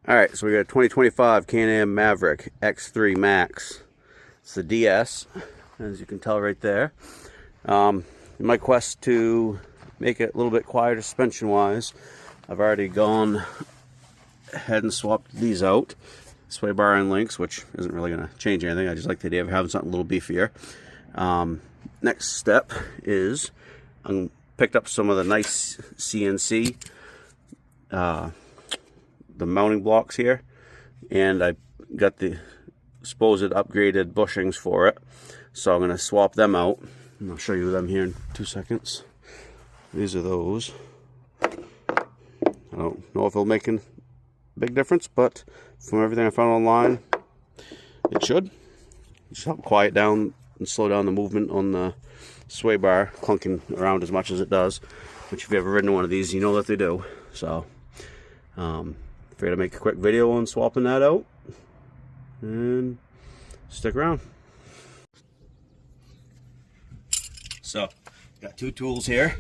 Alright, so we got a 2025 Can-Am Maverick X3 Max. It's the DS, as you can tell right there. In my quest to make it a little bit quieter suspension-wise, I've already gone ahead and swapped these out. Sway bar and links, which isn't really going to change anything. I just like the idea of having something a little beefier. Next step is I picked up some of the NiceCNC the mounting blocks here, and I got the supposed upgraded bushings for it, so I'm going to swap them out, and I'll show you them here in 2 seconds. These are those. I don't know if it'll make a big difference, but from everything I found online, it should. Just help quiet down and slow down the movement on the sway bar, clunking around as much as it does, which if you've ever ridden one of these, you know that they do. So figured I'd make a quick video on swapping that out, and stick around. So, got two tools here,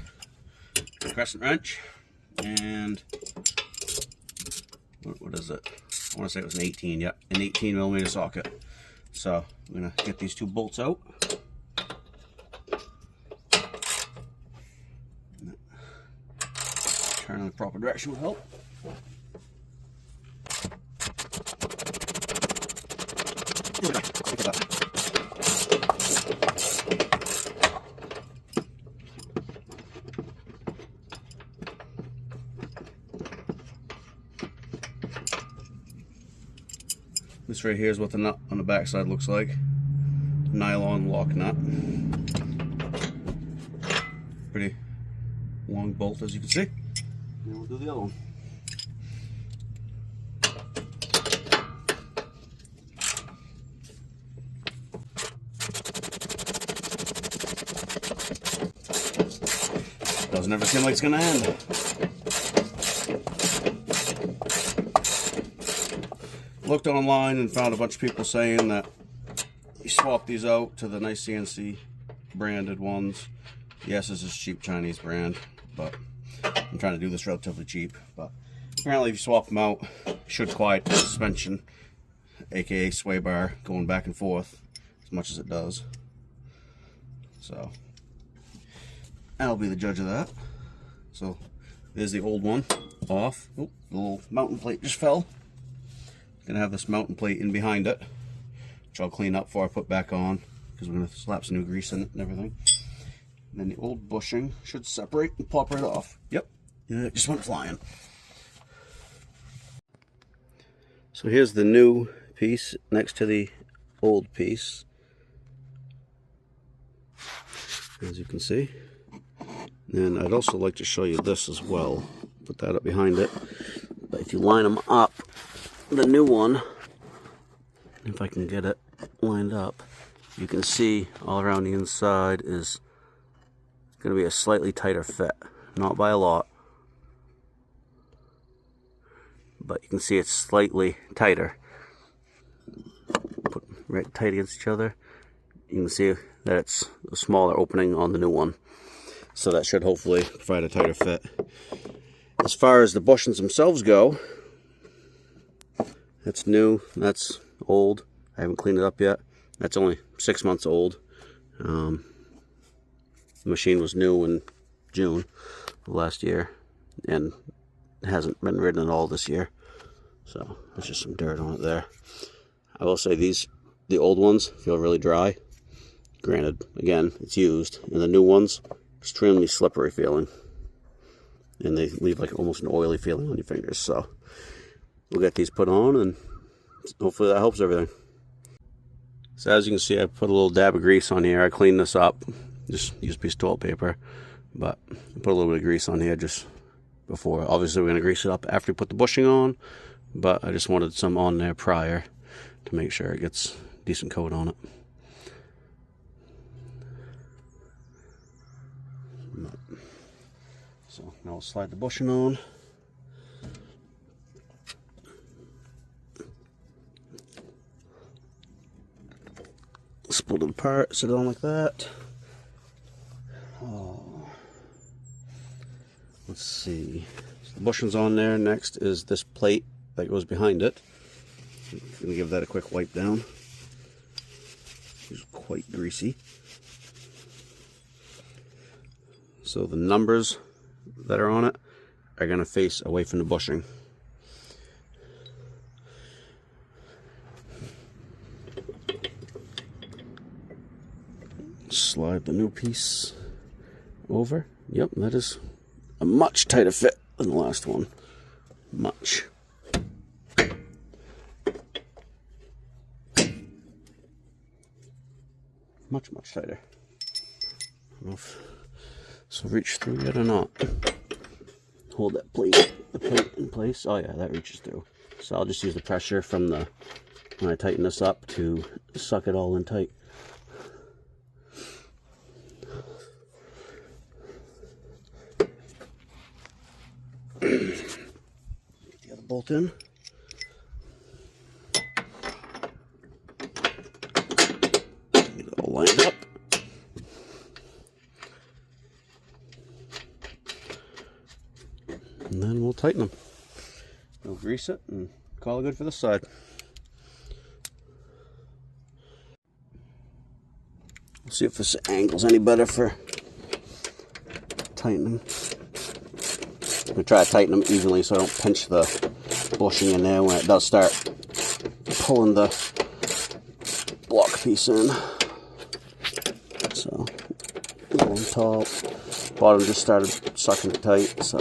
a crescent wrench, and what is it? I want to say it was an 18, yep, an 18mm socket. So, I'm going to get these two bolts out. Turn in the proper direction will help. This right here is what the nut on the back side looks like. Nylon lock nut. Pretty long bolt, as you can see. And we'll do the other one. Doesn't ever seem like it's gonna end. Looked online and found a bunch of people saying that you swap these out to the NiceCNC branded ones. Yes, this is cheap Chinese brand, but I'm trying to do this relatively cheap. But apparently if you swap them out, it should quiet the suspension, aka sway bar, going back and forth as much as it does. So I'll be the judge of that. So there's the old one off. Oh, the little mountain plate just fell. Gonna have this mountain plate in behind it, which I'll clean up before I put back on, because we're gonna slap some new grease in it and everything. And then the old bushing should separate and pop right off. Yep, yeah, it just went flying. So here's the new piece next to the old piece, as you can see. And I'd also like to show you this as well. Put that up behind it. But if you line them up, the new one, if I can get it lined up, you can see all around the inside is going to be a slightly tighter fit. Not by a lot, but you can see it's slightly tighter. Put right tight against each other. You can see that it's a smaller opening on the new one. So that should hopefully provide a tighter fit. As far as the bushings themselves go, that's new, that's old. I haven't cleaned it up yet. That's only 6 months old. The machine was new in June of last year, and it hasn't been ridden at all this year. So there's just some dirt on it there. I will say the old ones feel really dry. Granted, again, it's used, and the new ones, extremely slippery feeling, and they leave like almost an oily feeling on your fingers. So we'll get these put on, and hopefully that helps everything. So as you can see, I put a little dab of grease on here. I cleaned this up, just use a piece of toilet paper, but I put a little bit of grease on here just before. Obviously we're going to grease it up after we put the bushing on, but I just wanted some on there prior to make sure it gets a decent coat on it. So now we'll slide the bushing on. Split it apart, sit it on like that. Oh. Let's see. So the bushing's on there. Next is this plate that goes behind it. I'm going to give that a quick wipe down. It's quite greasy. So the numbers that are on it are going to face away from the bushing. Slide the new piece over. Yep, that is a much tighter fit than the last one. Much. Much tighter. I don't know if this will reach through yet or not. Hold that plate, the plate in place. Oh yeah, that reaches through. So I'll just use the pressure from the, when I tighten this up, to suck it all in tight. Get the other bolt in. Get it all lined up. And then we'll tighten them. We'll grease it and call it good for this side. We'll see if this angle's any better for tightening. I'm going to try to tighten them evenly so I don't pinch the bushing in there when it does start pulling the block piece in. So, go on top. Bottom just started sucking it tight, so.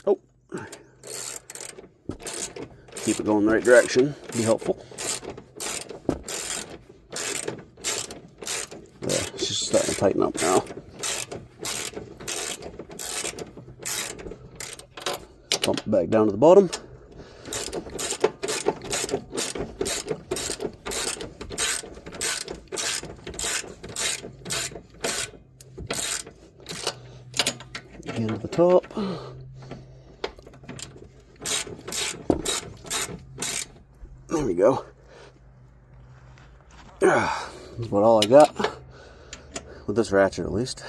Oh. Keep it going the right direction, be helpful. There, it's just starting to tighten up now. Bump it back down to the bottom. Again to the top. There we go. That's about all I got. With this ratchet at least.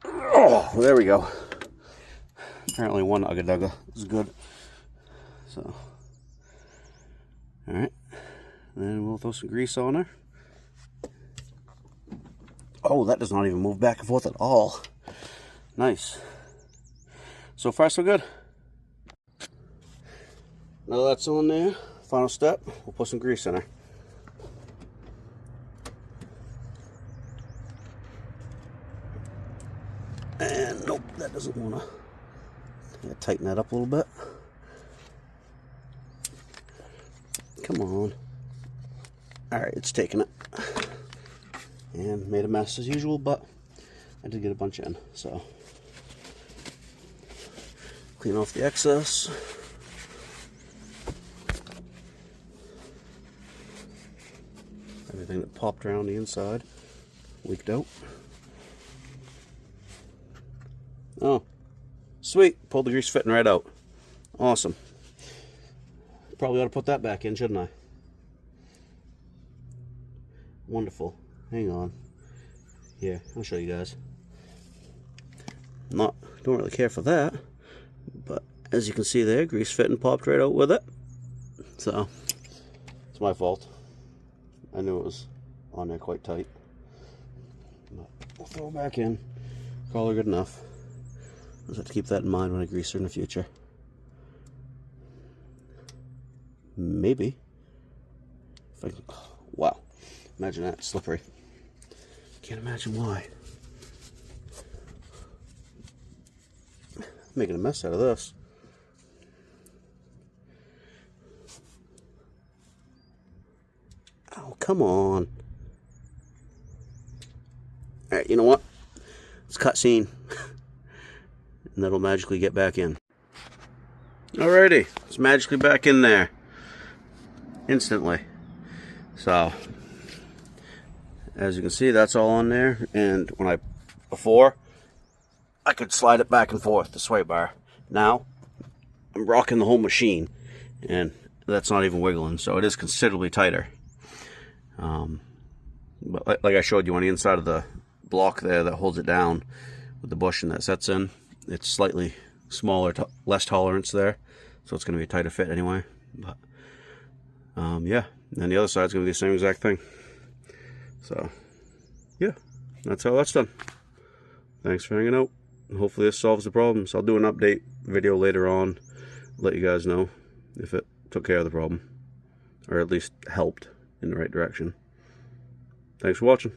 Oh, well, there we go. Apparently one ugga-dugga is good. So, alright. Then we'll throw some grease on her. Oh, that does not even move back and forth at all. Nice. So far, so good. Now that's on there, final step, we'll put some grease in her. And nope, that doesn't want to tighten that up a little bit. Come on. Alright, it's taking it. And made a mess as usual, but I did get a bunch in, so. Clean off the excess. Everything that popped around the inside leaked out. Oh, sweet. Pulled the grease fitting right out. Awesome. Probably ought to put that back in, shouldn't I? Wonderful. Hang on. Here, I'll show you guys. Don't really care for that, but as you can see there, grease fitting popped right out with it. So, it's my fault. I knew it was on there quite tight. But we'll throw it back in. Call her good enough. I'll just have to keep that in mind when I grease her in the future. Maybe. If I can, oh, wow. Imagine that, slippery. Can't imagine why. I'm making a mess out of this. Oh, come on. Alright, you know what? Let's cut scene. And that'll magically get back in. Alrighty, it's magically back in there. Instantly. So, as you can see, that's all on there. And when before, I could slide it back and forth, the sway bar. Now, I'm rocking the whole machine. And that's not even wiggling, so it is considerably tighter. But like I showed you on the inside of the block there that holds it down with the bushing that sets in, it's slightly smaller, less tolerance there, so it's going to be a tighter fit anyway. But yeah, and the other side's going to be the same exact thing. So yeah, that's how that's done. Thanks for hanging out. Hopefully this solves the problem. So I'll do an update video later on, let you guys know if it took care of the problem, or at least helped in the right direction. Thanks for watching.